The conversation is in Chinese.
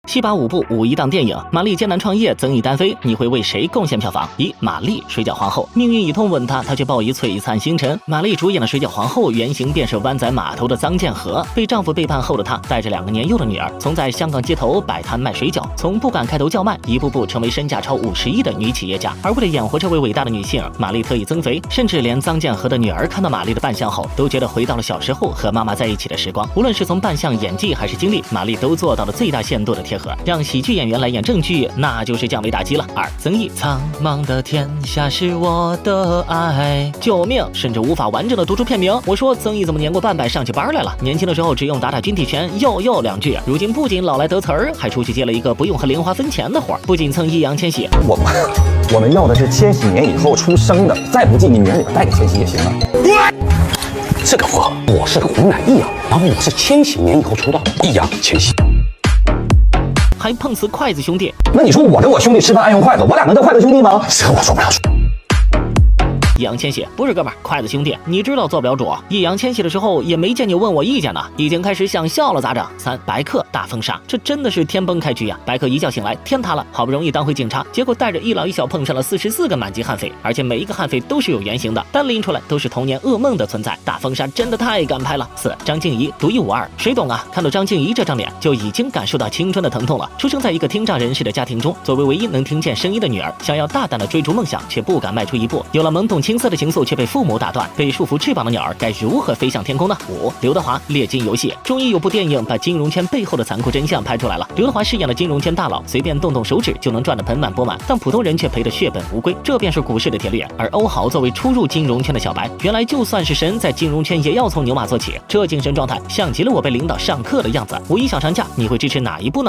七八五部五一档电影，马丽艰难创业，曾毅单飞，你会为谁贡献票房？一、马丽，水饺皇后。命运一通吻她，她却报以璀璨星辰。马丽主演的水饺皇后原型便是湾仔码头的臧建和。被丈夫背叛后的她，带着2个年幼的女儿，从在香港街头摆摊卖水饺，从不敢开头叫卖，一步步成为身价超50亿的女企业家。而为了演活这位伟大的女性，马丽特意增肥，甚至连臧建和的女儿看到马丽的扮相后，都觉得回到了小时候和妈妈在一起的时光。无论是从扮相、演技还是经历，马丽都做到了最大限度的贴合，让喜剧演员来演正剧，那就是降维打击了。2、曾毅，苍茫的天下是我的爱，救命！甚至无法完整的读出片名。我说曾毅怎么年过半百上起班来了？年轻的时候只用打打军体拳，又2句，如今不仅老来得词儿，还出去接了一个不用和零花分钱的活。不仅蹭易烊千玺，我们要的是千禧年以后出生的，再不济你名里边带个千禧也行啊。这个符合，我是湖南益阳，然后我是千禧年以后出道，易烊千玺。还碰瓷筷子兄弟。那你说我跟我兄弟吃饭爱用筷子，我俩能叫筷子兄弟吗？这我说不了。易烊千玺不是哥们儿，筷子兄弟，你知道做不了主。易烊千玺的时候也没见你问我意见呢，已经开始想笑了咋整？3、白客大封杀，这真的是天崩开局呀！白客一觉醒来天塌了，好不容易当回警察，结果带着一老一小碰上了44个满级悍匪，而且每一个悍匪都是有原型的，单拎出来都是童年噩梦的存在。大封杀真的太敢拍了。4、张婧仪独一无二，谁懂啊？看到张婧仪这张脸就已经感受到青春的疼痛了。出生在一个听障人士的家庭中，作为唯一能听见声音的女儿，想要大胆的追逐梦想，却不敢迈出一步。有了懵懂青涩的情愫，却被父母打断，被束缚翅膀的鸟儿该如何飞向天空呢？5、刘德华猎金游戏，终于有部电影把金融圈背后的残酷真相拍出来了。刘德华饰演的金融圈大佬，随便动动手指就能赚得盆满钵满，但普通人却赔得血本无归，这便是股市的铁律。而欧豪作为初入金融圈的小白，原来就算是神，在金融圈也要从牛马做起，这精神状态像极了我被领导上课的样子。5一小长假，你会支持哪一部呢？